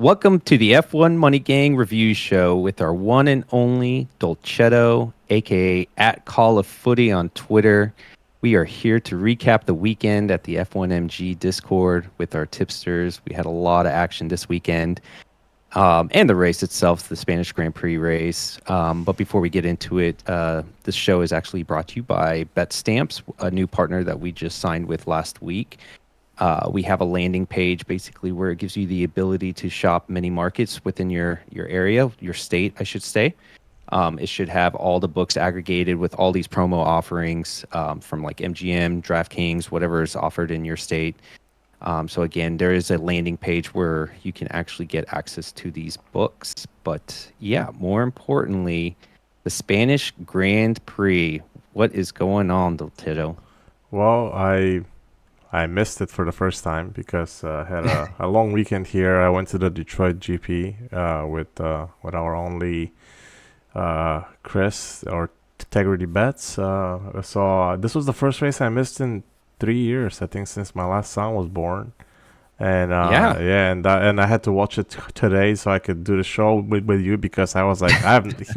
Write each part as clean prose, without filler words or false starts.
Welcome to the F1 Money Gang review show with our one and only Dolcetto, aka at Call of Footy on Twitter. We are here to recap the weekend at the F1MG Discord with our tipsters. We had a lot of action this weekend, and the race itself, the Spanish Grand Prix race. But before we get into it, this show is actually brought to you by Bet Stamps, a new partner that we just signed with last week. We have a landing page basically where it gives you the ability to shop many markets within your area, your state, I should say. It should have all the books aggregated with all these promo offerings from like MGM, DraftKings, whatever is offered in your state. So again, there is a landing page where you can actually get access to these books. But yeah, more importantly, the Spanish Grand Prix. What is going on, Del Tito? Well, I missed it for the first time because I had a long weekend here. I went to the Detroit GP with our only Chris or Integrity Bets. So this was the first race I missed in 3 years, I think, since my last son was born. And and I had to watch it today so I could do the show with you because I was like,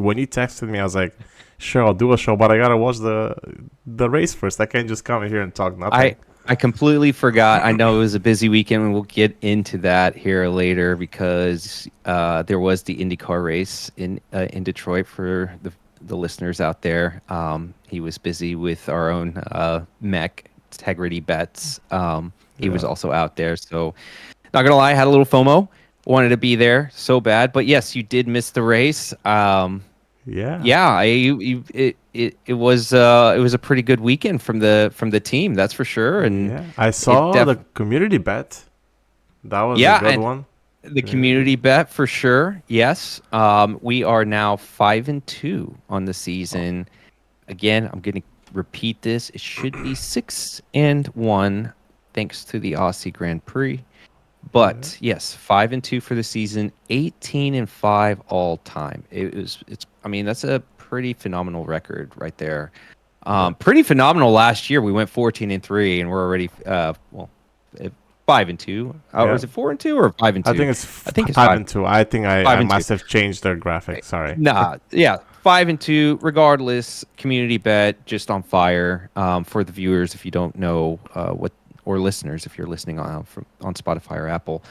when you texted me, I was like, sure, I'll do a show, but I gotta watch the race first. I can't just come here and talk nothing. I completely forgot. I know it was a busy weekend, and we'll get into that here later because there was the Indy Car race in Detroit for the listeners out there. He was busy with our own mech Integrity Bets. He was also out there, so not gonna lie, I had a little FOMO. Wanted to be there so bad, but yes, you did miss the race. It was a pretty good weekend from the team, that's for sure. And yeah, I saw the community bet. That was a good one. The community bet for sure. Yes, we are now 5-2 on the season. Again, I'm going to repeat this. It should be 6-1 thanks to the Aussie Grand Prix. But yes, 5-2 for the season, 18-5 all time. That's a pretty phenomenal record right there. Pretty phenomenal last year. We went 14-3, and we're already 5-2. Or is it 4-2 or 5-2? I think it's 5-2. I think I must have changed their graphic. Sorry. 5-2. Regardless, community bet just on fire. For the viewers, if you don't know or listeners, if you're listening on Spotify or Apple,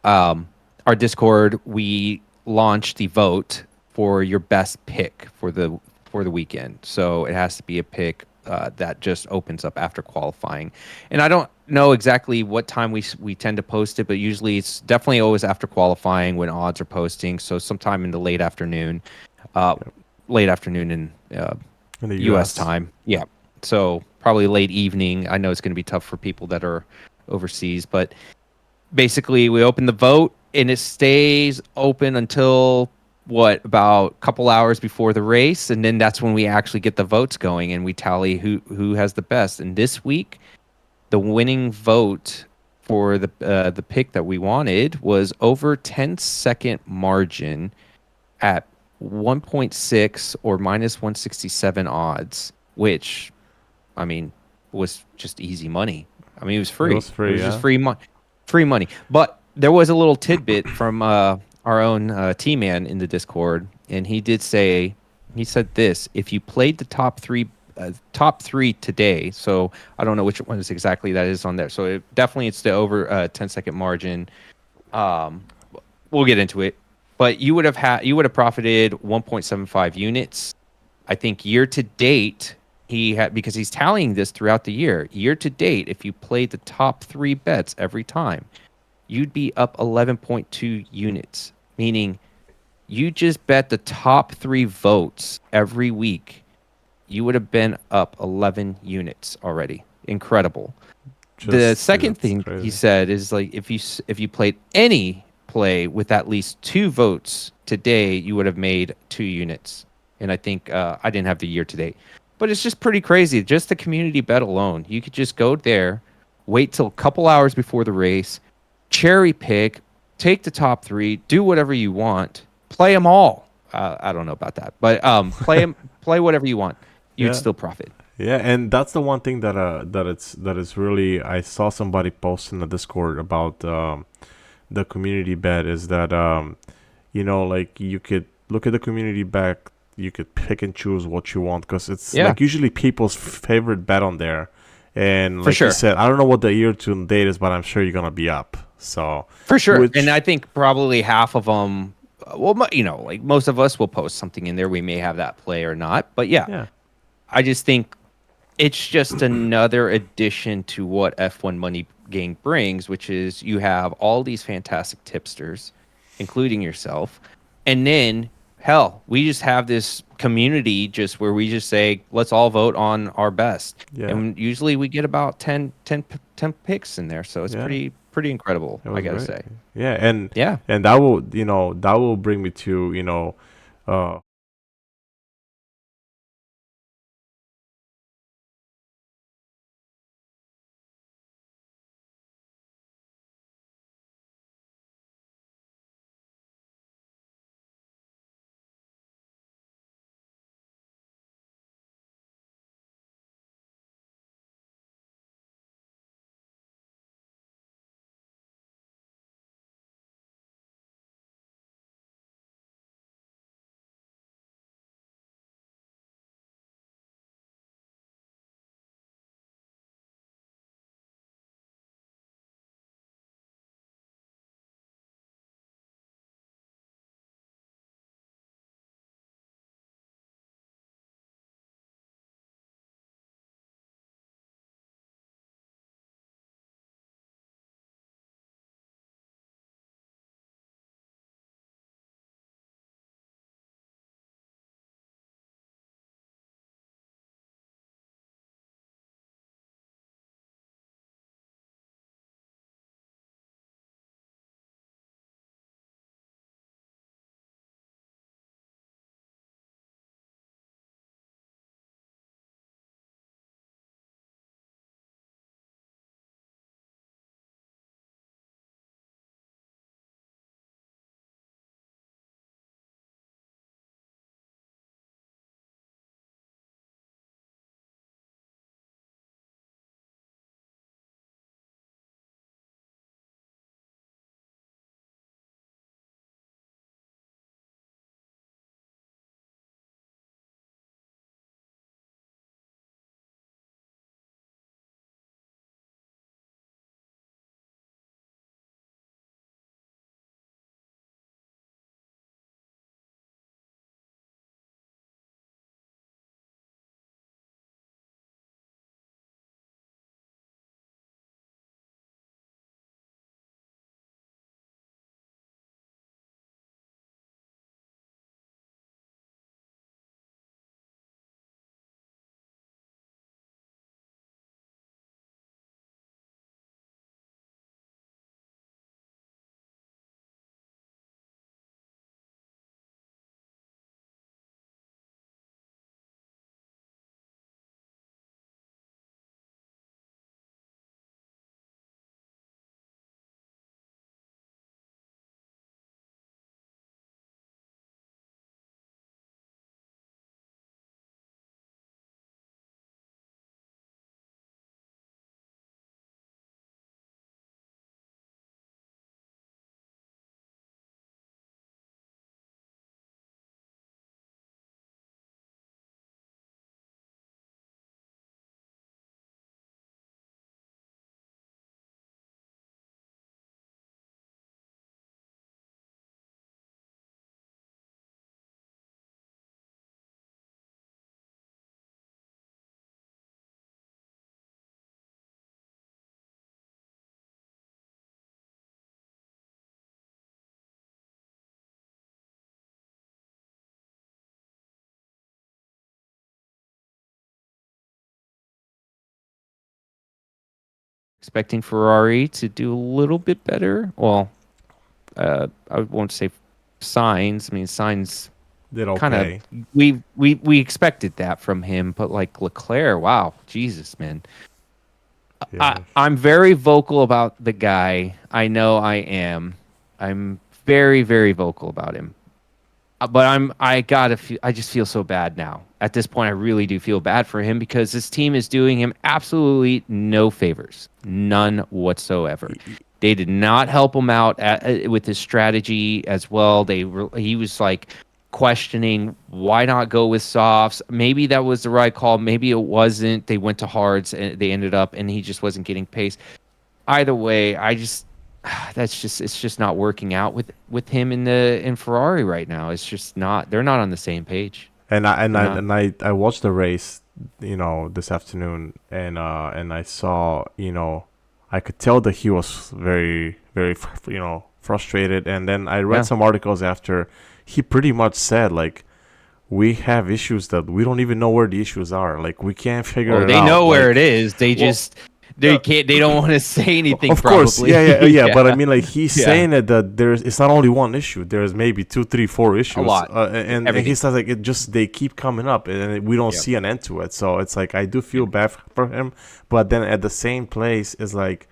our Discord, we launched the vote for your best pick for the weekend. So it has to be a pick that just opens up after qualifying. And I don't know exactly what time we tend to post it, but usually it's definitely always after qualifying when odds are posting. So sometime in the late afternoon in the US time. Yeah. So probably late evening. I know it's going to be tough for people that are overseas, but basically we open the vote and it stays open until about a couple hours before the race, and then that's when we actually get the votes going and we tally who has the best. And this week, the winning vote for the pick that we wanted was over 10-second margin at 1.6 or minus 167 odds, which was just easy money. It was free. It was just free money. But there was a little tidbit from our own T-Man in the Discord, and he said this: if you played the top three today, so I don't know which one is exactly that is on there. So it's the over 10-second margin. We'll get into it, but you would have profited 1.75 units. I think year to date he had, because he's tallying this throughout the year. Year to date, if you played the top 3 bets every time, you'd be up 11.2 units, meaning you just bet the top 3 votes every week. You would have been up 11 units already. Incredible. The second thing he said is, like, if you played any play with at least 2 votes today, you would have made 2 units. And I think I didn't have the year to date. But it's just pretty crazy. Just the community bet alone. You could just go there, wait till a couple hours before the race, cherry pick, take the top 3, do whatever you want, play them all. I don't know about that, but play whatever you want. You'd still profit. Yeah, and that's the one thing that is really. I saw somebody post in the Discord about the community bet is that like you could look at the community bet, you could pick and choose what you want because it's Yeah, like usually people's favorite bet on there. And for like you sure. said, I don't know what the year to date is, but I'm sure you're gonna be up. So, For sure. And which I think probably half of them, well, like most of us will post something in there. We may have that play or not. But yeah, yeah, I just think it's just another addition to what F1 Money Gang brings, which is you have all these fantastic tipsters, including yourself. And then, hell, we just have this community just where we just say, let's all vote on our best. yeah, And usually we get about 10 picks in there. So it's yeah. pretty incredible, It I was got to great. say. Yeah, Yeah. and that will that will bring me to Expecting Ferrari to do a little bit better. Well, I won't say signs. I mean, signs did kind of okay. we expected that from him, but like Leclerc, wow, Jesus, man. Yeah. I'm very vocal about the guy. I know I am. I'm very, very vocal about him. But I just feel so bad now. At this point, I really do feel bad for him because this team is doing him absolutely no favors. None whatsoever. They did not help him out with his strategy as well. He was like questioning why not go with softs. Maybe that was the right call. Maybe it wasn't. They went to hards and they ended up, and he just wasn't getting pace. Either way, it's just not working out with him in Ferrari right now. It's just not. They're not on the same page. I watched the race, this afternoon, and I saw, I could tell that he was very, very, frustrated. And then I read some articles after. He pretty much said, like, we have issues that we don't even know where the issues are. Like, we can't figure it out. They know where it is. They just they can't. They don't want to say anything. Of course, probably. yeah. But I mean, like, he's saying that it's not only one issue. There's maybe 2, 3, 4 issues. A lot. And he says, like, they keep coming up, and we don't see an end to it. So it's like, I do feel bad for him, but then at the same place is like,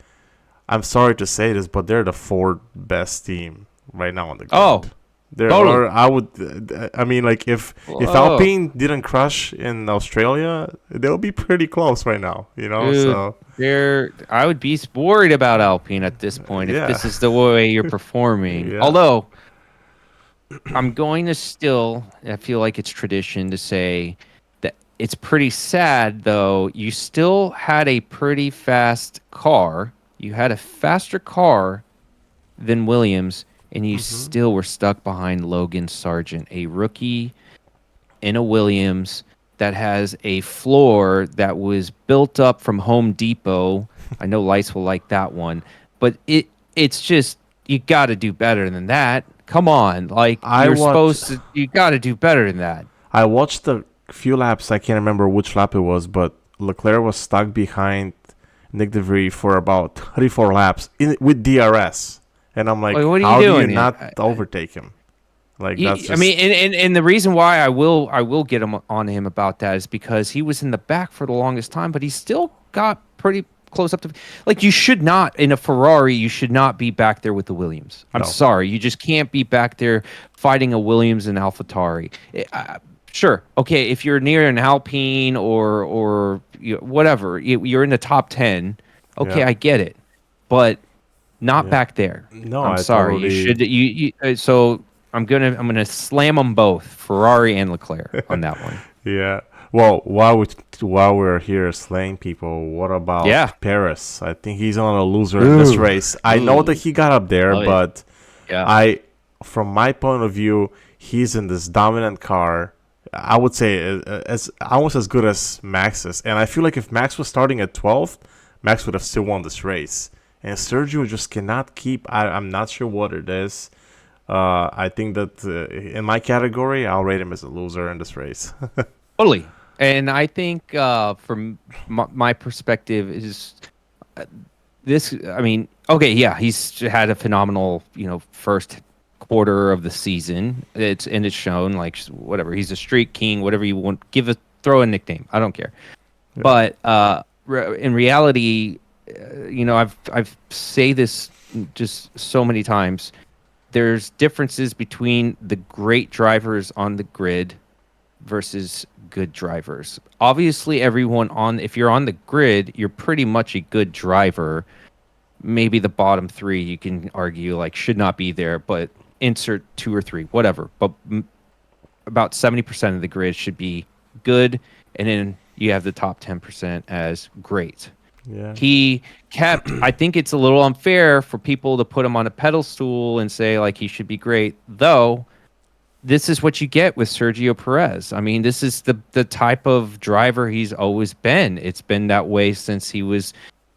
I'm sorry to say this, but they're the 4th best team right now on the grid. Totally. I mean, like, if Alpine didn't crush in Australia, they'll be pretty close right now, Dude, so I would be worried about Alpine at this point if this is the way you're performing. Although I'm going to I feel like it's tradition to say that it's pretty sad, though. You still had a pretty fast car. You had a faster car than Williams. And you still were stuck behind Logan Sargent, a rookie in a Williams that has a floor that was built up from Home Depot. I know Lice will like that one. But it's just, you got to do better than that. Come on. Like, you got to do better than that. I watched a few laps. I can't remember which lap it was, but Leclerc was stuck behind Nick DeVries for about 34 laps with DRS. And I'm like, how do you not overtake him? Like, that's just... I mean, and the reason why I will get him on him about that is because he was in the back for the longest time, but he still got pretty close up to. Like, you should not in a Ferrari. You should not be back there with the Williams. I'm sorry, you just can't be back there fighting a Williams and AlphaTauri. Sure, okay, if you're near an Alpine or whatever, you're in the top 10. Okay, I get it, but. Not back there. No, I'm sorry. Totally... You should. So I'm gonna slam them both, Ferrari and Leclerc, on that one. Yeah. Well, while we're here slaying people, what about Perez? I think he's on a loser in this race. I know that he got up there, but from my point of view, he's in this dominant car. I would say almost as good as Max's, and I feel like if Max was starting at 12th, Max would have still won this race. And Sergio just cannot keep. I'm not sure what it is. I think that in my category, I'll rate him as a loser in this race. Totally. And I think from my perspective is this. I mean, okay, yeah, he's had a phenomenal, first quarter of the season. It's shown. Like, whatever, he's a streak king. Whatever you want, throw a nickname. I don't care. Yeah. But in reality. I've say this just so many times. There's differences between the great drivers on the grid versus good drivers. Obviously, if you're on the grid, you're pretty much a good driver. Maybe the bottom 3 you can argue like should not be there, but insert 2 or 3, whatever. But about 70% of the grid should be good, and then you have the top 10% as great. Yeah. He kept. I think it's a little unfair for people to put him on a pedestal and say like he should be great. Though, this is what you get with Sergio Perez. I mean, this is the type of driver he's always been. It's been that way since he was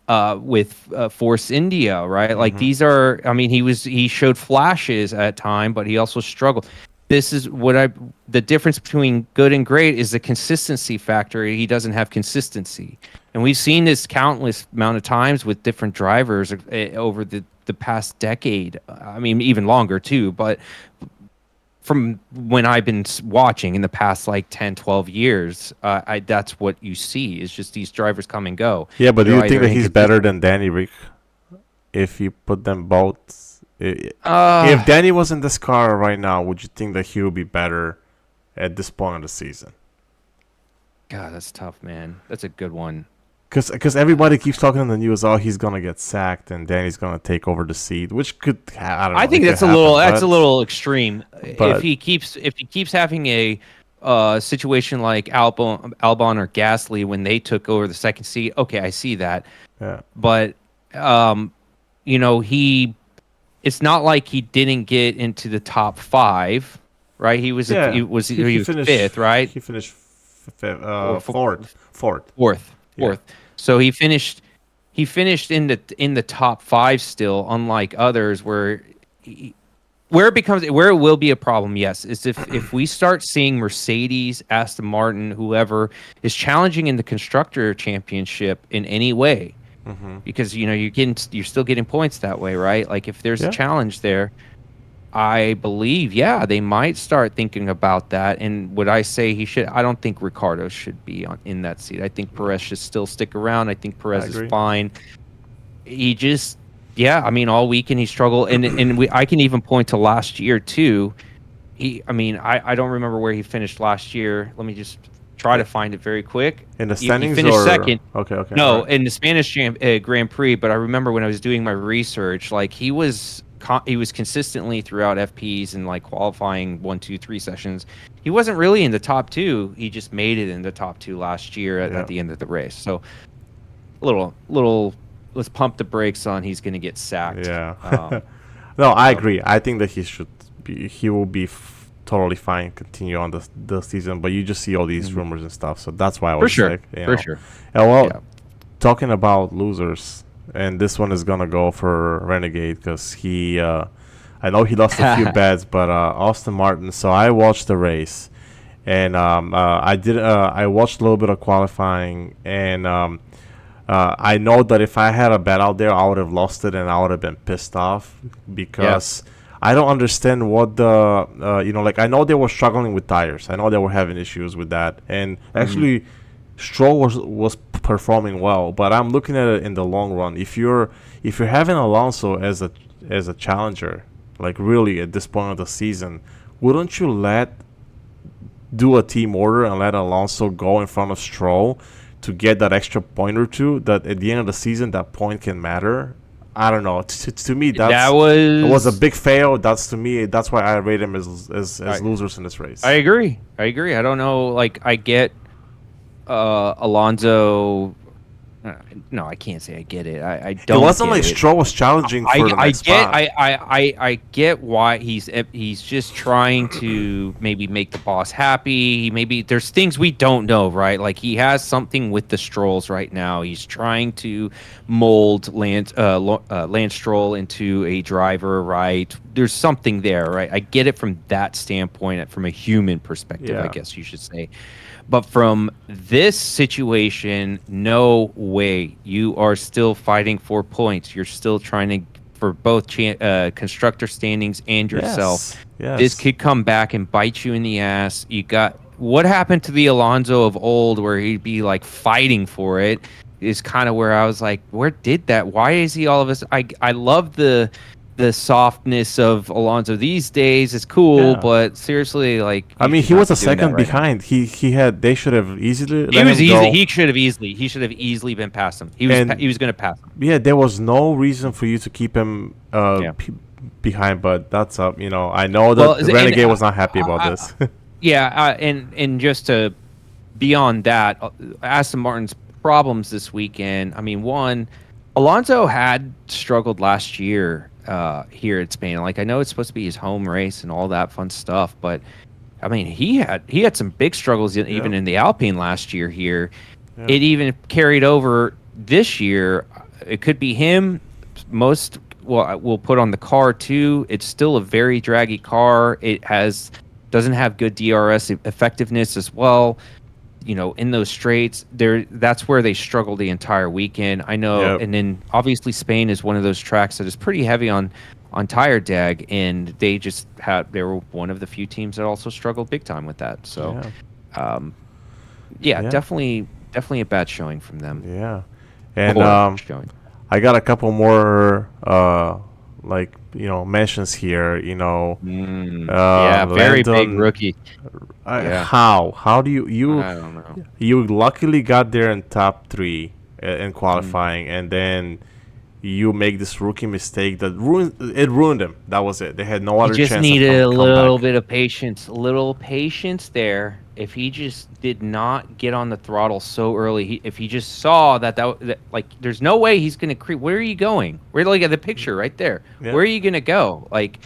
with Force India, right? Mm-hmm. Like these are. I mean, he showed flashes at time, but he also struggled. This is the difference between good and great is the consistency factor. He doesn't have consistency. And we've seen this countless amount of times with different drivers over the past decade. I mean, even longer too, but from when I've been watching in the past like 10, 12 years, that's what you see is just these drivers come and go. Yeah, but do you think that he's better than Danny Rick if you put them both? If Danny was in this car right now, would you think that he would be better at this point of the season? God, that's tough, man. That's a good one. Because everybody keeps talking in the news, oh, he's gonna get sacked and Danny's gonna take over the seat, which could I don't know. I think that's a little extreme. But If he keeps having a situation like Albon or Gasly when they took over the second seat, okay, I see that. yeah, But it's not like he didn't get into the top 5, right? He was finished fifth, right? He finished Or fourth. Yeah. So he finished in the top 5 still, unlike others where it will be a problem. Yes, is if we start seeing Mercedes, Aston Martin, whoever is challenging in the constructor championship in any way, because you're still getting points that way, right? Like if there's a challenge there, I believe, they might start thinking about that. And would I say he should? I don't think Ricardo should be in that seat. I think Perez should still stick around. I think Perez is fine. He just, all weekend he struggled, and I can even point to last year too. I don't remember where he finished last year. Let me just try to find it very quick. In the standings, he finished second. Okay. No, right. In the Spanish Grand Prix. But I remember when I was doing my research, like he was consistently throughout FPs and like qualifying 1, 2, 3 sessions. He wasn't really in the top 2. He just made it in the top 2 last year at the end of the race. So little let's pump the brakes on he's going to get sacked. Yeah. No, I agree. I think that he will be totally fine, continue on the season, but you just see all these rumors and stuff. So that's why I was sure. Yeah, well, talking about losers, and this one is gonna go for Renegade because he, I know he lost a few bets, but Austin Martin. So I watched the race, and I watched a little bit of qualifying, and I know that if I had a bet out there, I would have lost it, and I would have been pissed off because I don't understand what I know they were struggling with tires. I know they were having issues with that, and actually. Stroll was performing well, but I'm looking at it in the long run. If you're having Alonso as a challenger, like really at this point of the season, wouldn't you do a team order and let Alonso go in front of Stroll to get that extra point or two? That at the end of the season, that point can matter. I don't know. To me, it was a big fail. That's why I rate him as losers in this race. I agree. I don't know. Like I get. Alonso, no, I can't say I get it. I don't. It wasn't like Stroll was challenging for the next spot. I get why he's just trying to maybe make the boss happy. Maybe there's things we don't know, right? Like he has something with the Strolls right now. He's trying to mold Lance Stroll into a driver, right? There's something there, right? I get it from that standpoint, from a human perspective, I guess you should say. But from this situation, no way. You are still fighting for points. You're still trying to for both constructor standings and yourself. Yes. This could come back and bite you in the ass. You got what happened to the Alonso of old, where he'd be like fighting for it. Is kind of where I was like, where did that? Why is he all of us? I love the softness of Alonso these days. Is cool, but seriously, like he was a second behind. They should have easily. He should have easily been past him. He was going to pass him. Yeah, there was no reason for you to keep him behind, but that's up. I know that Renegade was not happy about this. And just to beyond that, Aston Martin's problems this weekend. One, Alonso had struggled last year. Here at Spain, like I know it's supposed to be his home race and all that fun stuff, but he had some big struggles even in the Alpine last year here. It even carried over this year. It could be him. We'll put on the car too. It's still a very draggy car. It doesn't have good DRS effectiveness as well. In those straights, that's where they struggle the entire weekend. I know, and then obviously Spain is one of those tracks that is pretty heavy on tire drag, and they were one of the few teams that also struggled big time with that. So, definitely a bad showing from them. Yeah, and I got a couple more mentions here. Very big rookie. How do you? I don't know. You luckily got there in top 3, in qualifying, and then you make this rookie mistake that ruined them. That was it. They had no other just chance of needed a little comeback. bit of patience, a little patience there. If he just did not get on the throttle so early, if he just saw that like, there's no way he's going to creep. Where are you going? We're like at the picture right there. Yeah. Where are you going to go? Like,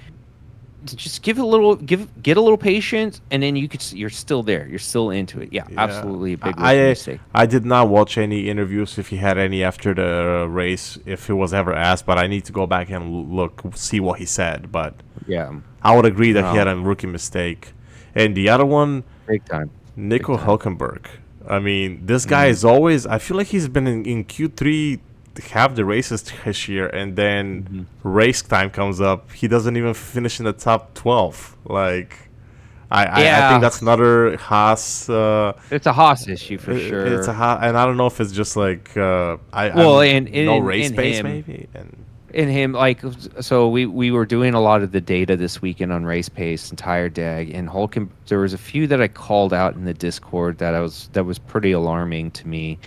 just get a little patience, and then you're still there. You're still into it. Yeah, absolutely a big rookie mistake. I did not watch any interviews if he had any after the race, if he was ever asked, but I need to go back and see what he said. But Yeah, I would agree that he had a rookie mistake. And the other one, big time. Nico Hülkenberg. I mean, this guy is always, I feel like he's been in Q3 half the races this year, and then race time comes up, he doesn't even finish in the top 12. Like, I think that's another Haas. It's a Haas issue for sure. It's a Haas, and I don't know if it's just like no race pace maybe. In him, like, so we were doing a lot of the data this weekend on race pace and tire drag, and there was a few that I called out in the Discord that was pretty alarming to me.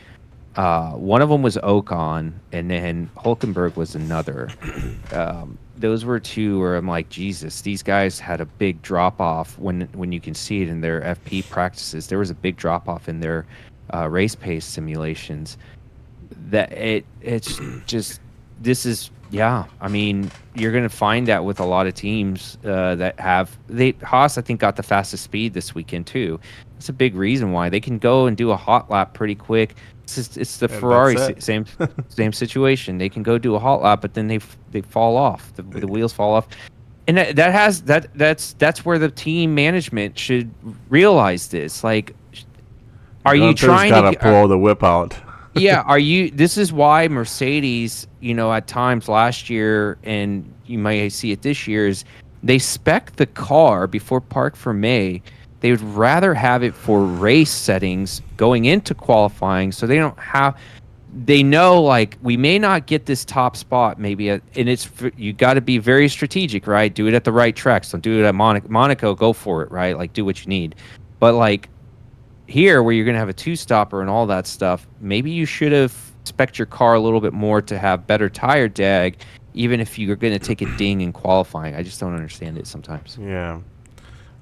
One of them was Ocon, and then Hulkenberg was another. Those were two where I'm like, Jesus, these guys had a big drop off when you can see it in their FP practices. There was a big drop off in their race pace simulations. It's just, this is, yeah. I mean, you're gonna find that with a lot of teams that have Haas, I think, got the fastest speed this weekend too. That's a big reason why they can go and do a hot lap pretty quick. It's the Ferrari same situation. They can go do a hot lap, but then they fall off. The wheels fall off, and that's where the team management should realize this. Like, are you trying to pull the whip out? Yeah, this is why Mercedes, at times last year, and you might see it this year, is they spec the car before Parc Fermé. They would rather have it for race settings going into qualifying, so they know, like, we may not get this top spot maybe, and you got to be very strategic, right? Do it at the right tracks. Don't do it at Monaco. Go for it, right? Like, do what you need. But like here, where you're going to have a two-stopper and all that stuff, maybe you should have spec'd your car a little bit more to have better tire drag, even if you're going to take a ding in qualifying. I just don't understand it sometimes. Yeah.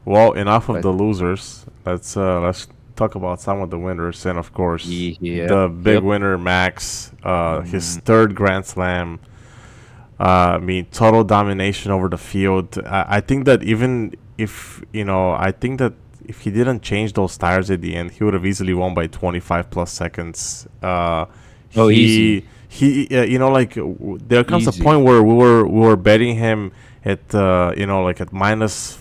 Well, enough of the losers. Let's talk about some of the winners, and of course, the big winner, Max, his third Grand Slam. I mean, total domination over the field. I think that even if if he didn't change those tires at the end, he would have easily won by 25 plus seconds. Easy. There comes a point where we were betting him at at minus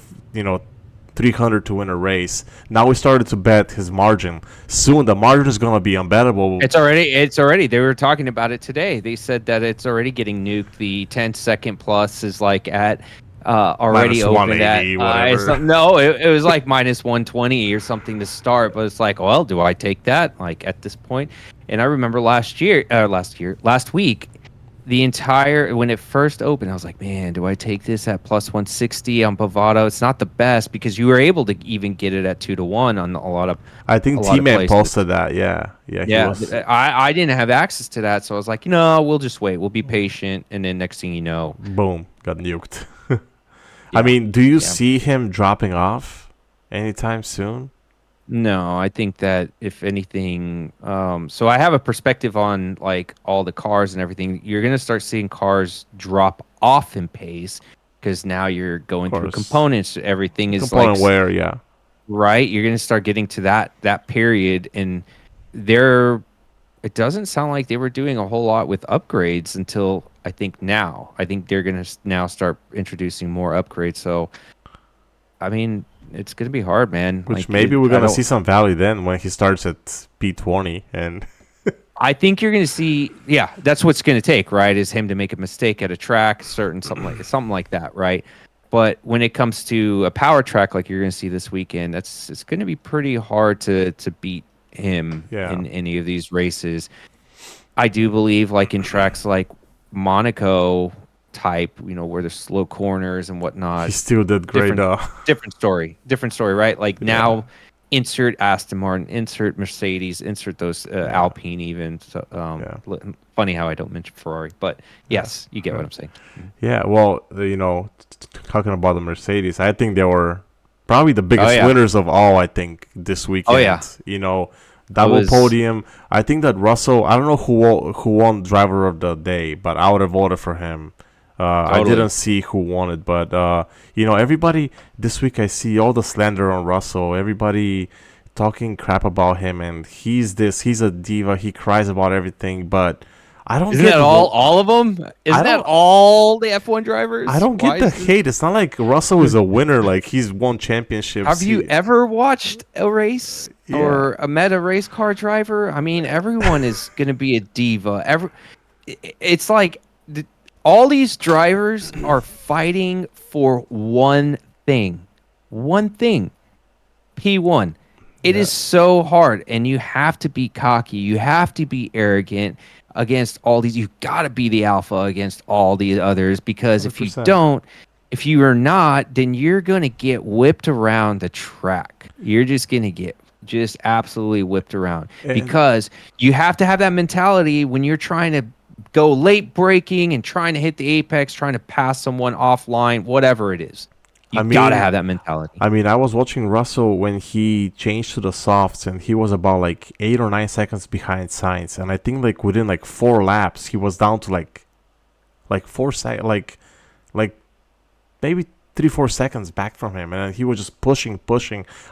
300 to win a race. Now we started to bet his margin. Soon the margin is going to be unbettable. It's already. They were talking about it today. They said that it's already getting nuked. The 10-second plus is like at already opened at it was like minus 120 or something to start. But it's like, well, do I take that like at this point? And I remember last week, when it first opened, I was like, man, do I take this at plus 160 on Bovado? It's not the best because you were able to even get it at 2-1 on a lot of. I think T-Man posted that. Yeah. I didn't have access to that, so I was like, we'll just wait. We'll be patient, and then next thing you know, boom, got nuked. I mean, do you see him dropping off anytime soon? No, I think that if anything, so I have a perspective on like all the cars and everything. You're gonna start seeing cars drop off in pace because now you're going through components. Everything is component wear, yeah. Right. You're gonna start getting to that period, and it doesn't sound like they were doing a whole lot with upgrades until I think now. I think they're gonna now start introducing more upgrades. So, I mean, it's gonna be hard, man. Which maybe we're gonna see some value then when he starts at P20, and I think you're gonna see. Yeah, that's what's gonna take, right? Is him to make a mistake at a track, something like that, right? But when it comes to a power track like you're gonna see this weekend, it's gonna be pretty hard to beat him in any of these races. I do believe, like in tracks like Monaco type, where there's slow corners and whatnot. He still did great. Different story, right? Like now insert Aston Martin, insert Mercedes, insert those Alpine even. So, funny how I don't mention Ferrari, but yes, you get what I'm saying. Yeah, well, talking about the Mercedes, I think they were probably the biggest winners of all, I think, this weekend. Double podium. I think that Russell, I don't know who won driver of the day, but I would have voted for him. I didn't see who won it, but everybody this week I see all the slander on Russell. Everybody talking crap about him, and he's a diva. He cries about everything, but I don't Isn't get that all of them? Isn't that all the F1 drivers? I don't get the hate. It's not like Russell is a winner, like he's won championships. Have you ever watched a race or met a race car driver? I mean, everyone is going to be a diva. It's like all these drivers are fighting for one thing. P1. It is so hard, and you have to be cocky. You have to be arrogant against all these. You've got to be the alpha against all the others, because 100%. If you are not, then you're going to get whipped around the track. You're just going to get just absolutely whipped around, because you have to have that mentality when you're trying to go late braking and trying to hit the apex, trying to pass someone offline, whatever it is. You gotta have that mentality. I mean, I was watching Russell when he changed to the softs, and he was about like 8 or 9 seconds behind Sainz, and I think like within like 4 laps, he was down to like 4 seconds, like maybe 3-4 seconds back from him, and he was just pushing.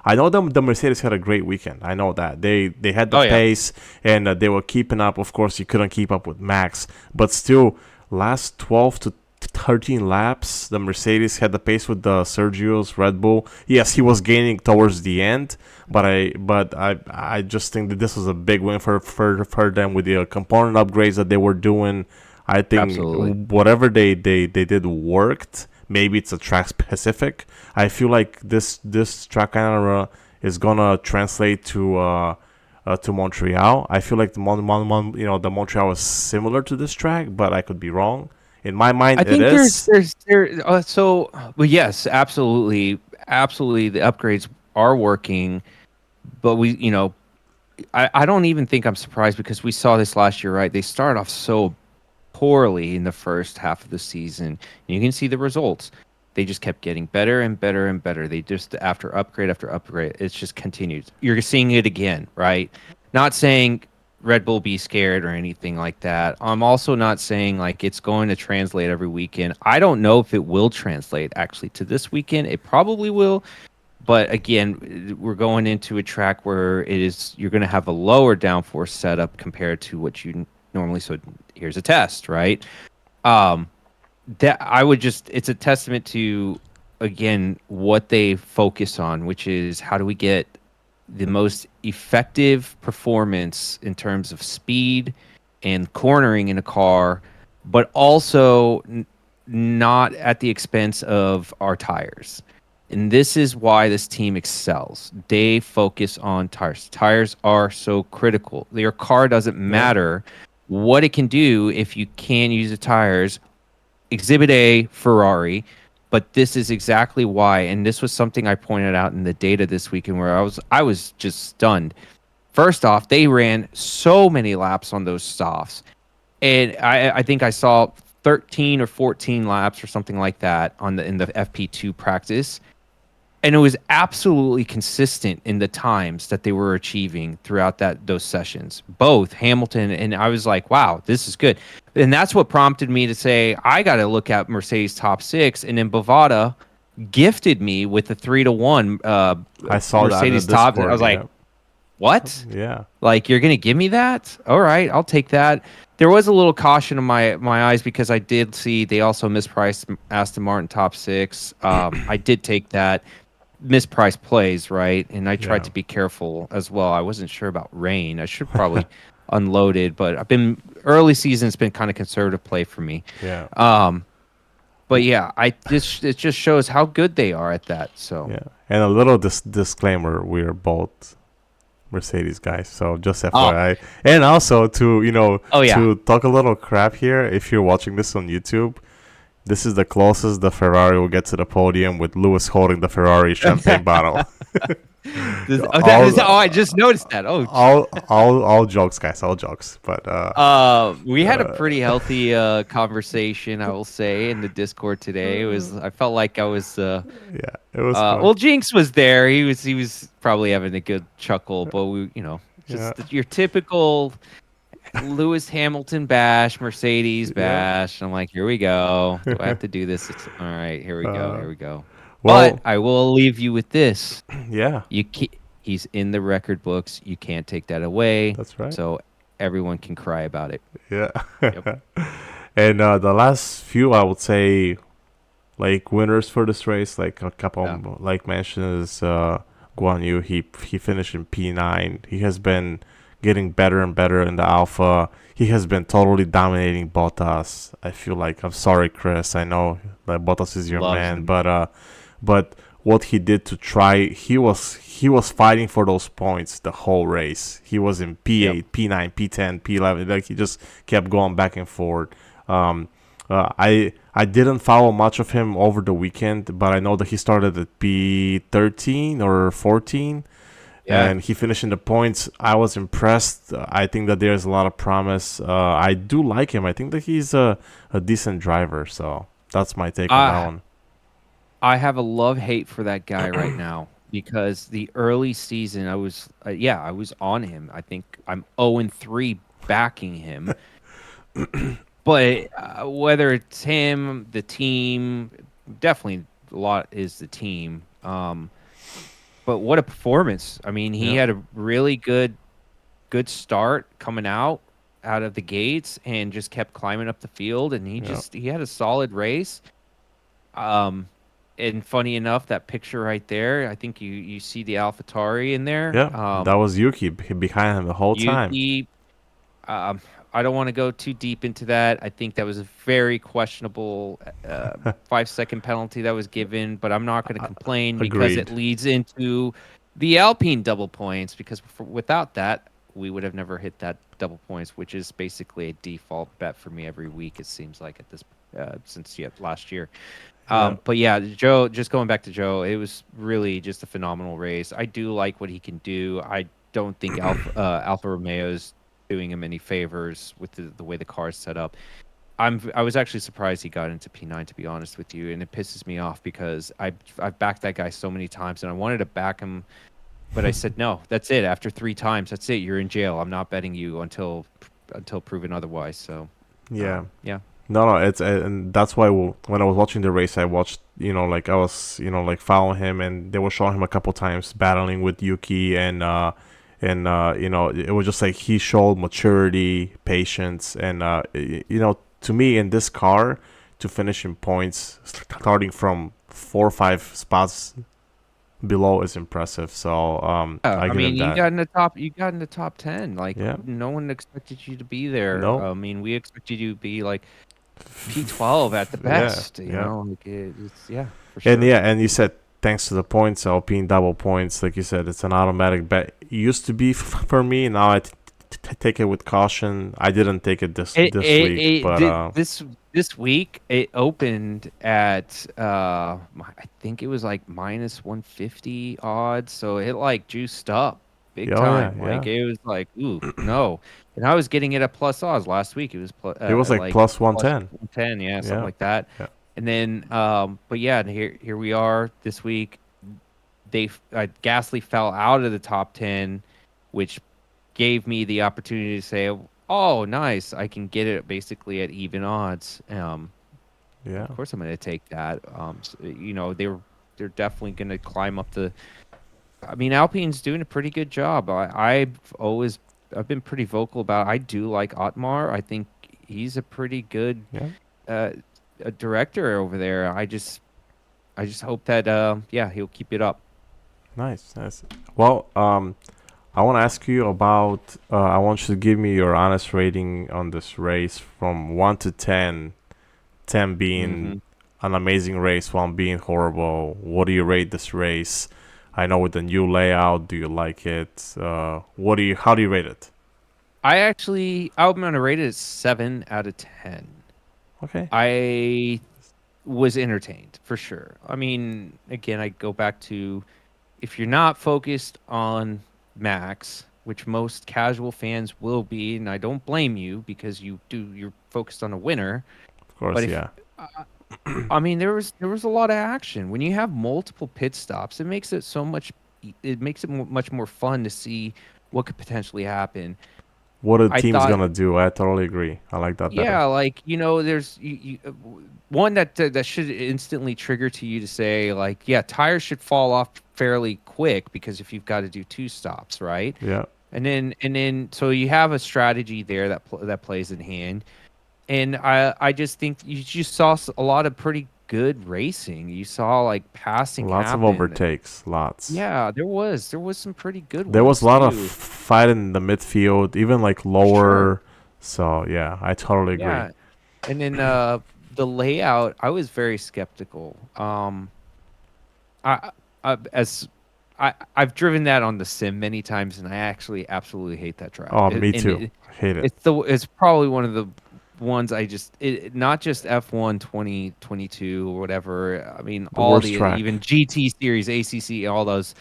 I know the Mercedes had a great weekend. I know that they had the pace, and they were keeping up. Of course, you couldn't keep up with Max, but still, last 12 to 13 laps, the Mercedes had the pace with the Sergio's Red Bull. Yes, he was gaining towards the end, but I just think that this was a big win for them with the component upgrades that they were doing. I think whatever they did worked. Maybe it's a track specific. I feel like this track kind is gonna translate to Montreal. I feel like the Montreal is similar to this track, but I could be wrong. In my mind, I think yes, absolutely, the upgrades are working, but I don't even think I'm surprised, because we saw this last year, right? They started off so poorly in the first half of the season. You can see the results. They just kept getting better and better and better. They just, after upgrade, it's just continued. You're seeing it again, right? Not saying Red Bull be scared or anything like that. I'm also not saying like it's going to translate every weekend. I don't know if it will translate actually to this weekend. It probably will. But again, we're going into a track where you're going to have a lower downforce setup compared to what you normally. So here's a test, right? It's a testament to, again, what they focus on, which is how do we get the most effective performance in terms of speed and cornering in a car, but also not at the expense of our tires. And this is why this team excels. They focus on tires. Tires are so critical. Your car doesn't matter what it can do if you can use the tires. Exhibit A, Ferrari. But this is exactly why, and this was something I pointed out in the data this weekend where I was just stunned. First off, they ran so many laps on those softs, and I think I saw 13 or 14 laps or something like that in the FP2 practice, and it was absolutely consistent in the times that they were achieving throughout those sessions. Both Hamilton, and I was like, wow, this is good. And that's what prompted me to say, I got to look at Mercedes top 6. And then Bovada gifted me with the 3-1 I saw Mercedes that top. Discord, I was like, what? Yeah. Like, you're going to give me that? All right, I'll take that. There was a little caution in my eyes, because I did see they also mispriced Aston Martin top 6. I did take that. Mispriced plays, right? And I tried to be careful as well. I wasn't sure about rain. I should probably unloaded, but early season's been kind of conservative play for me. Yeah. But yeah, it just shows how good they are at that. So yeah, and a little disclaimer: we're both Mercedes guys, so just FYI. And also to to talk a little crap here. If you're watching this on YouTube, This is the closest the Ferrari will get to the podium with Lewis holding the Ferrari champagne bottle. I just noticed that. Oh, all jokes, guys, all jokes. But we had a pretty healthy conversation, I will say, in the Discord today. I felt like I was yeah, it was fun. well, Jinx was there. He was probably having a good chuckle, but Yeah, your typical Lewis Hamilton bash, Mercedes yeah. bash. I'm like, here we go. Do I have to do this? All right, here we go. uh, Here we go. But well, I will leave you with this. yeah, He's in the record books. You can't take that away. that's right. So everyone can cry about it. Yeah. Yep. And the last few, I would say, like winners for this race, like a couple, Yeah. like mentioned is Guan Yu. He finished in P9. He has been getting better and better in the Alpha. He has been totally dominating Bottas. I feel like, I'm sorry, Chris. I know that Bottas is your Loves man, him. but what he did to try, he was fighting for those points the whole race. He was in P8, Yep. P9, P10, P11. Like he just kept going back and forth. Um, I didn't follow much of him over the weekend, but I know that he started at P13 or 14, Yeah. and he finished in the points. I was impressed. I think that there's a lot of promise. I do like him. I think that he's a decent driver. So that's my take on that I one. I have a love-hate for that guy right now because the early season I was on him. I think I'm 0-3 backing him. But whether it's him, the team, definitely a lot is the team. But what a performance! I mean, he Yeah, had a really good start coming out of the gates and just kept climbing up the field, and yeah, he had a solid race. Um, and funny enough, that picture right there, I think you see the AlphaTauri in there. yeah. That was Yuki behind him the whole time. Yuki. Um, I don't want to go too deep into that. I think that was a very questionable 5-second penalty that was given, but I'm not going to complain because it Agreed. leads into the Alpine double points. Because without that, we would have never hit that double points, which is basically a default bet for me every week. It seems like at this since last year. Yeah, But yeah, Joe. Just going back to Joe, it was really just a phenomenal race. I do like what he can do. I don't think Alfa Romeo's doing him any favors with the way the car's set up. I was actually surprised he got into P9, to be honest with you, and it pisses me off because I've backed that guy so many times and I wanted to back him, but I said no. That's it. After 3 times, that's it. You're in jail. I'm not betting you until proven otherwise. So yeah. yeah. No, it's and that's why when I was watching the race, I watched, like I was, like following him, and they were showing him a couple times battling with Yuki, and it was just like he showed maturity, patience, and to me in this car to finish in points, starting from 4 or 5 spots below is impressive. So I I give him mean, that. you got in the top 10. Like Yeah. no one expected you to be there. No. I mean, we expected you to be like P12 at the Yeah. best, Yeah. like it's yeah, for And sure. yeah, and you said thanks to the points, Alpine double points, like you said, it's an automatic bet. It used to be for me. Now I take it with caution. I didn't take it this week, but This week it opened at I think it was like minus 150 odds, so it like juiced up big oh yeah, time. Like yeah, it was like, ooh, no. And I was getting it at plus odds last week. It was it was like like plus plus 110. 110, yeah, something Yeah, like that. yeah, And then but yeah, and here we are this week. Gasly fell out of the top 10, which gave me the opportunity to say, "Oh, nice! I can get it basically at even odds." yeah, Of course, I'm going to take that. They're definitely going to climb up the. I mean, Alpine's doing a pretty good job. I've been pretty vocal about. I do like Otmar. I think he's a pretty good yeah. uh, a director over there. I just hope that yeah, he'll keep it up. Nice, nice. Well, I want to ask you about. I want you to give me your honest rating on this race from 1 to 10. 10 being Hmm. an amazing race, 1 being horrible. What do you rate this race? I know with the new layout, do you like it? How do you rate it? I'm gonna rate it 7 out of 10. Okay. I was entertained for sure. I mean, again, I go back to if you're not focused on Max, which most casual fans will be, and I don't blame you because you're focused on a winner. Of But course, if yeah. I mean, there was a lot of action when you have multiple pit stops. It makes it so much. It makes it much more fun to see what could potentially happen. What a I team's thought, gonna do. I totally agree. I like that better. yeah, like there's one that should instantly trigger to you to say like, yeah, tires should fall off fairly quick because if you've got to do two stops, right? Yeah. And then so you have a strategy there that plays in hand. And I just think you just saw a lot of pretty good racing. You saw like passing Lots of happen. overtakes. Lots. Yeah, there was some pretty good There was ones a lot of too. fight in the midfield, even like Sure. lower. So yeah, I totally agree. Yeah. And then the layout, I was very skeptical. I, as I've driven that on the sim many times, and I actually absolutely hate that track. Oh, It, me and too. it, I hate it. it's probably one of the ones not just F1 2022 or whatever. I mean, The all worst the track. even GT series, ACC, all those.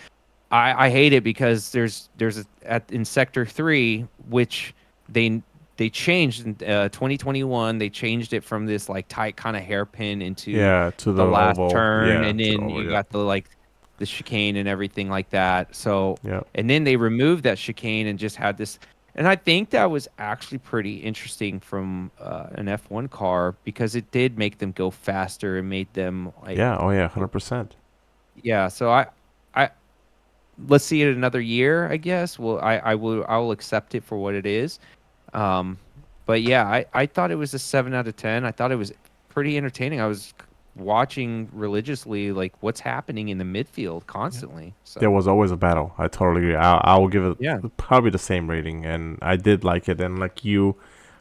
I hate it because in Sector 3, which they changed in 2021. They changed it from this like tight kind of hairpin into Yeah, to the the last oval. turn, Yeah, and to the then oval. you Yeah. got the chicane and everything like that. So, Yeah. and then they removed that chicane and just had this. And I think that was actually pretty interesting from an F1 car because it did make them go faster and made them like, Yeah. Oh yeah, 100%. yeah. So I let's see it another year, I guess. Well, I will accept it for what it is. Um, but yeah, I thought it was a 7 out of 10. I thought it was pretty entertaining. I was watching religiously like what's happening in the midfield constantly. There So was always a battle. I totally agree. I will give yeah. it probably the same rating, and I did like it. And like you,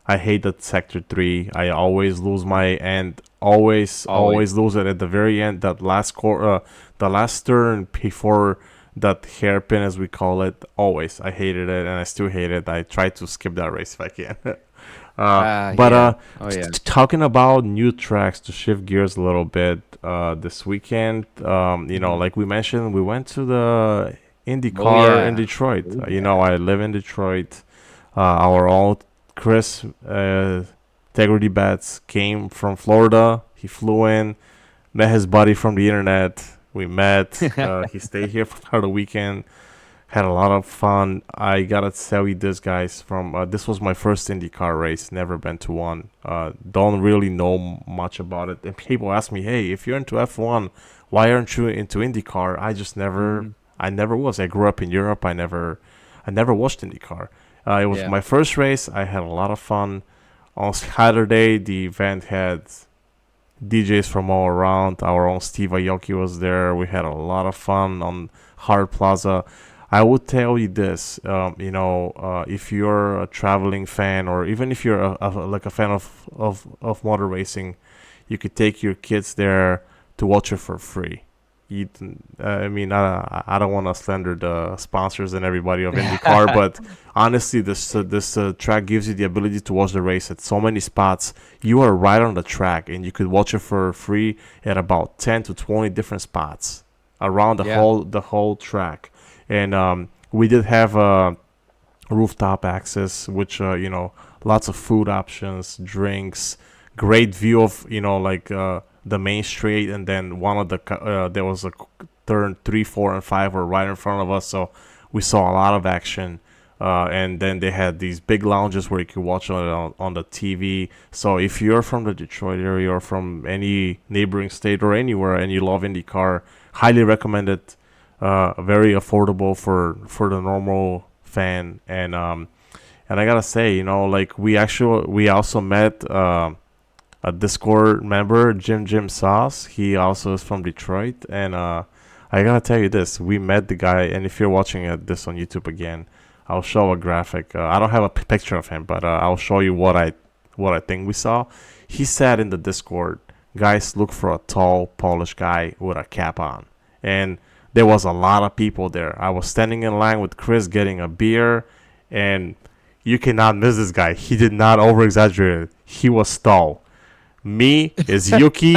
I hate that Sector 3. I always lose my end. Always. Always lose it at the very end. That the last turn before that hairpin, as we call it. Always, I hated it, and I still hate it. I try to skip that race if I can. But Yeah. Oh yeah. talking about new tracks to shift gears a little bit, this weekend, Mhm. like we mentioned, we went to the Indy Oh Car in yeah. Detroit. Oh yeah. I live in Detroit. Our own Chris, Integrity Bats, came from Florida. He flew in, met his buddy from the internet. We met. He stayed here for the weekend. Had a lot of fun. I gotta tell you this, guys. From this was my first IndyCar race. Never been to one. Don't really know much about it. And people ask me, "Hey, if you're into F1, why aren't you into IndyCar?" I just never. Mhm. I never was. I grew up in Europe. I never watched IndyCar. It was Yeah. my first race. I had a lot of fun. On Saturday, the event had DJs from all around. Our own Steve Aoki was there. We had a lot of fun on Hard Plaza. I would tell you this, if you're a traveling fan, or even if you're like a fan of motor racing, you could take your kids there to watch it for free. I mean, I don't want to slander the sponsors and everybody of IndyCar, but honestly, this track gives you the ability to watch the race at so many spots. You are right on the track, and you could watch it for free at about 10 to 20 different spots around Yeah. the whole track. And we did have rooftop access, which lots of food options, drinks, great view of the main street, and then one of the there was a turn 3, 4, and 5 were right in front of us, so we saw a lot of action. And then they had these big lounges where you could watch on the TV. So if you're from the Detroit area or from any neighboring state or anywhere and you love IndyCar, highly recommend it. Very affordable for the normal fan, and I gotta say, like we also met a Discord member, Jim Sauce. He also is from Detroit, and I gotta tell you this: we met the guy, and if you're watching this on YouTube again, I'll show a graphic. I don't have a picture of him, but I'll show you what I think we saw. He said in the Discord, "Guys, look for a tall, polished guy with a cap on," and there was a lot of people there. I was standing in line with Chris getting a beer, and you cannot miss this guy. He did not over exaggerate. He was tall. Me is Yuki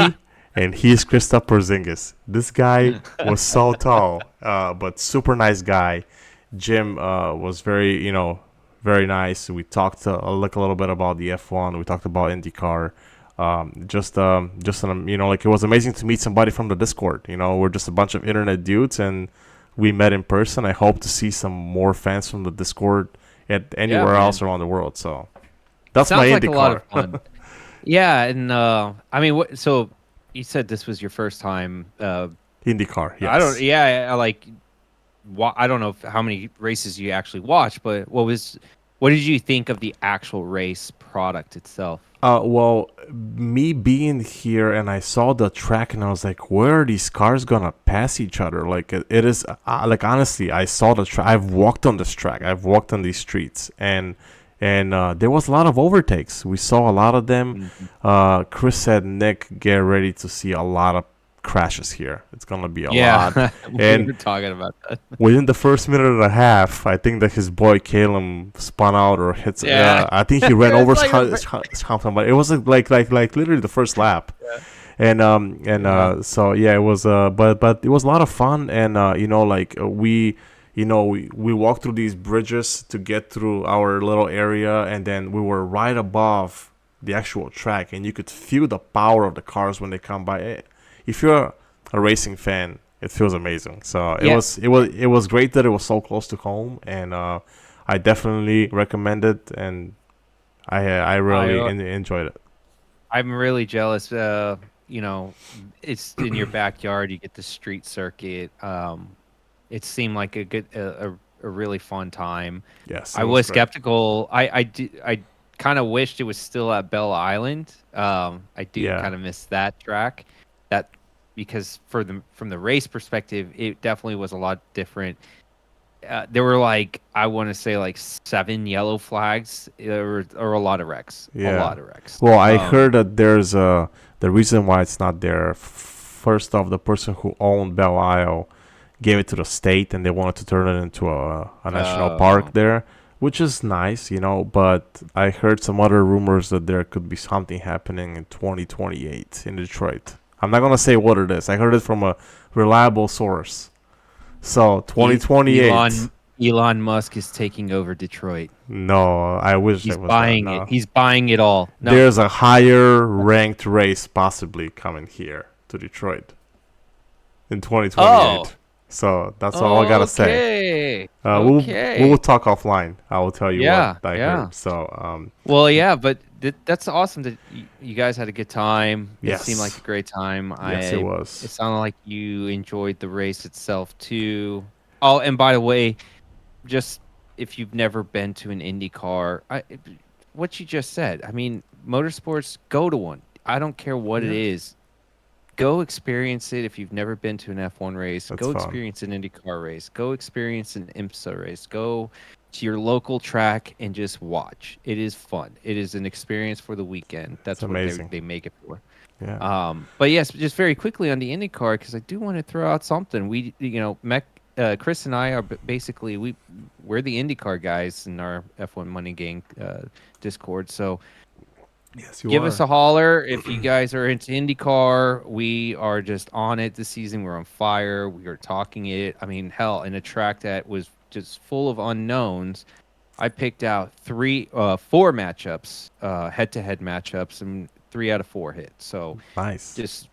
and he's Kristaps Porzingis. This guy was so tall, but super nice guy. Jim was very, very nice. We talked a little bit about the F1. We talked about IndyCar. Like it was amazing to meet somebody from the Discord. We're just a bunch of internet dudes, and we met in person. I hope to see some more fans from the Discord at anywhere else around the world. So that's Sounds my like IndyCar. A lot of fun. Yeah, and I mean, so you said this was your first time IndyCar. Yes. I don't. Yeah, I don't know how many races you actually watched, but what did you think of the actual race product itself? Well, me being here and I saw the track and I was like, where are these cars gonna pass each other? Like it is like honestly, I saw the track. I've walked on this track. I've walked on these streets, and there was a lot of overtakes. We saw a lot of them. Chris said, Nick, get ready to see a lot of crashes here. It's gonna be a lot. We were talking about that. Within the first minute and a half, I think that his boy Caleb spun out or hit. I think he ran over something, but it was like literally the first lap. So yeah, it was but it was a lot of fun, and we walked through these bridges to get through our little area, and then we were right above the actual track, and you could feel the power of the cars when they come by. If you're a racing fan, it feels amazing. So it was great that it was so close to home, and I definitely recommend it, and I really enjoyed it. I'm really jealous. It's in your backyard. You get the street circuit. It seemed like a really fun time. Yes, I was skeptical. I kind of wished it was still at Bell Island. I do kind of miss that track. Because from the race perspective, it definitely was a lot different. There were I want to say 7 yellow flags, or a lot of wrecks. Yeah. A lot of wrecks. Well, I heard that there's the reason why it's not there. First off, the person who owned Belle Isle gave it to the state, and they wanted to turn it into a national park there, which is nice, But I heard some other rumors that there could be something happening in 2028 in Detroit. I'm not going to say what it is. I heard it from a reliable source. So, 2028. Elon Musk is taking over Detroit. No, I wish he's buying it. No. He's buying it all. No. There's a higher ranked race possibly coming here to Detroit in 2028. Oh. So that's all I gotta say. We will talk offline. I will tell you what I heard. So but that's awesome that you guys had a good time. Yes. It seemed like a great time. Yes, it was. It sounded like you enjoyed the race itself too. Oh, and by the way, just if you've never been to an Indy car, what you just said. I mean, motorsports, go to one. I don't care what it is. Go experience it. If you've never been to an F1 race, go experience an IndyCar race. Go experience an IMSA race. Go to your local track and just watch. It is fun. It is an experience for the weekend. That's what they make it for. Yeah. But yes, just very quickly on the IndyCar, because I do want to throw out something. We, Chris and I are basically we're the IndyCar guys in our F1 Money Gang Discord. So. Yes, give us a holler if you guys are into IndyCar. We are just on it this season. We're on fire. We are talking it. I mean, hell, in a track that was just full of unknowns, I picked out 4 matchups, head-to-head matchups, and 3 out of 4 hit. So nice.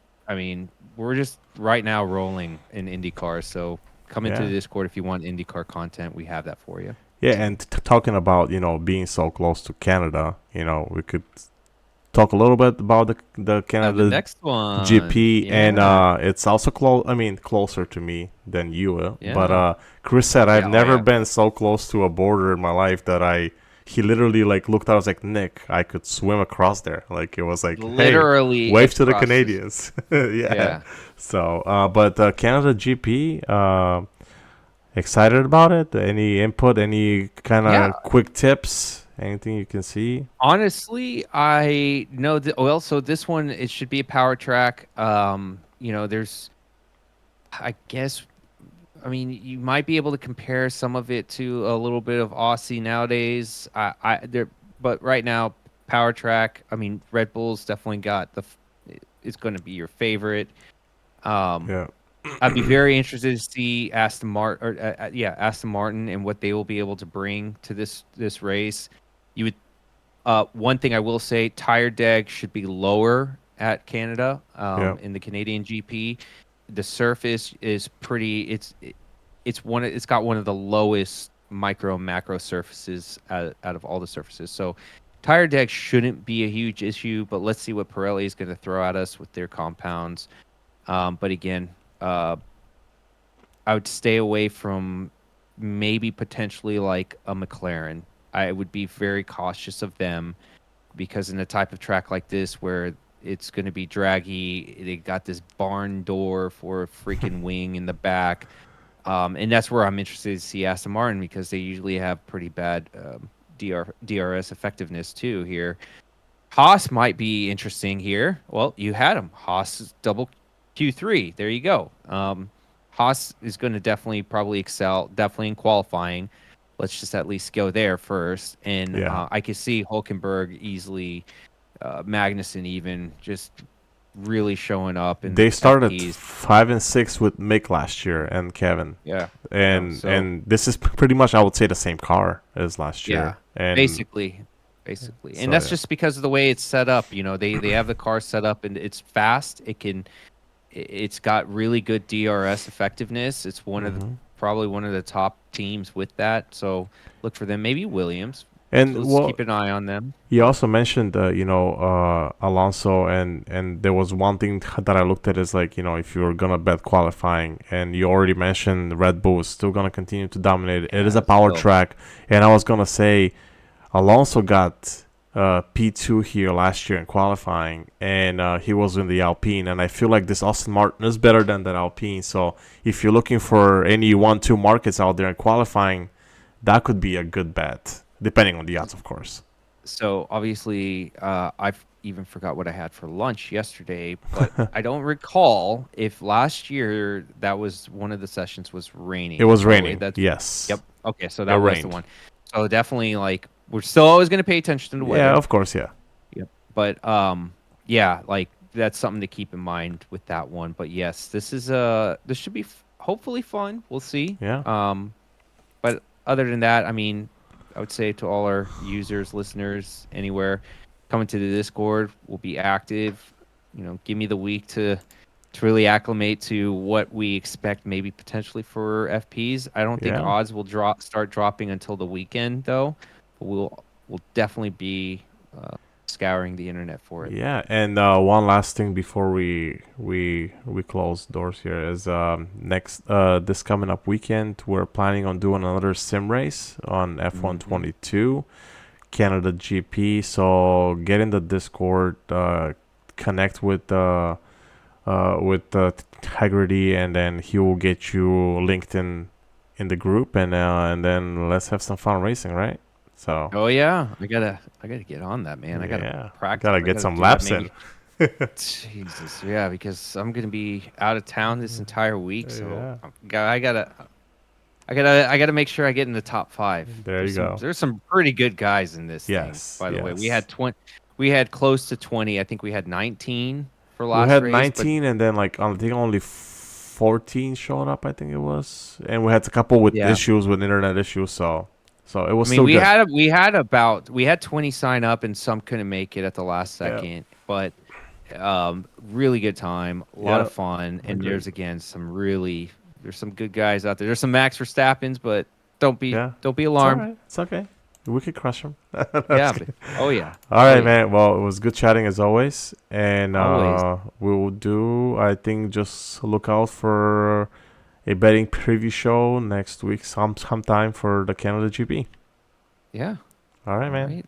We're just right now rolling in IndyCar. So come into the Discord if you want IndyCar content. We have that for you. Yeah, and talking about being so close to Canada, we could talk a little bit about the Canada the next one. GP, and it's also closer to me than you. Yeah. But Chris said I've never been so close to a border in my life that he literally looked out. I was like, Nick, I could swim across there. It was literally, hey, wave to the Canadians. Yeah. So, but Canada GP, excited about it? Any input? Any kind of quick tips? Anything you can see? Honestly, I know that. So this one, it should be a power track. There's, I guess, you might be able to compare some of it to a little bit of Aussie nowadays. But right now, power track. Red Bull's definitely got is going to be your favorite. Yeah. I'd be very interested to see Aston Martin and what they will be able to bring to this race. You would one thing I will say, tire deg should be lower at Canada Yeah. in the Canadian GP. The surface is pretty. It's got one of the lowest micro macro surfaces out of all the surfaces. So tire deg shouldn't be a huge issue, but let's see what Pirelli is going to throw at us with their compounds. But again, I would stay away from maybe potentially like a McLaren. I would be very cautious of them because in a type of track like this where it's going to be draggy, they got this barn door for a freaking wing in the back. And that's where I'm interested to see Aston Martin because they usually have pretty bad DRS effectiveness too here. Haas might be interesting here. Well, you had him. Haas is double Q3. There you go. Haas is going to definitely probably excel, definitely in qualifying. Let's just at least go there first. And Yeah. I could see Hulkenberg easily, Magnussen even, just really showing up in They started FPs. 5 and 6 with Mick last year and Kevin. Yeah. And this is pretty much, I would say, the same car as last year. And basically. And that's just because of the way it's set up. You know, they have the car set up and it's fast. It's got really good DRS effectiveness. It's probably one of the top teams with that. So look for them. Maybe Williams. And so let's keep an eye on them. You also mentioned, Alonso, and there was one thing that I looked at is like, if you're gonna bet qualifying, and you already mentioned Red Bull is still gonna continue to dominate. It is a power track, and I was gonna say, Alonso got P2 here last year in qualifying, and he was in the Alpine, and I feel like this Aston Martin is better than that Alpine. So if you're looking for any 1-2 markets out there in qualifying, that could be a good bet. Depending on the odds, of course. So obviously, I've even forgot what I had for lunch yesterday, but I don't recall if last year that was one of the sessions was raining. It was raining. Yes. Yep. Okay, so that was the one. So definitely, like, we're still always going to pay attention to the weather. Yeah, of course, yeah. Yep. But like that's something to keep in mind with that one. But yes, this should be hopefully fun. We'll see. Yeah. But other than that, I mean, I would say to all our users, listeners, anywhere, coming to the Discord, we'll be active. Give me the week to really acclimate to what we expect, maybe potentially for FPs. I don't think odds will start dropping until the weekend, though. But we'll definitely be scouring the internet for it. Yeah, and one last thing before we close doors here is this coming up weekend we're planning on doing another sim race on F122 Canada GP. So get in the Discord, connect with Integrity, and then he will get you linked in the group, and then let's have some fun racing, right? So. Oh yeah, I gotta get on that, man. I gotta practice. Gotta get some laps in. Jesus, yeah, because I'm gonna be out of town this entire week, so I gotta make sure I get in the top 5. There you go. There's some pretty good guys in this thing. By the way, we had close to 20. I think we had 19 for last race. We had 19, and then I think only 14 showed up. I think it was, and we had a couple with issues with internet issues. So it was. I mean, we had 20 sign up, and some couldn't make it at the last second. But really good time, a lot of fun, and there's some good guys out there. There's some Max Verstappens, but don't be alarmed. It's okay. We could crush them. Oh yeah. All right, man. Well, it was good chatting as always, and we will do. I think just look out for a betting preview show next week sometime for the Canada GP. Yeah. All right, man.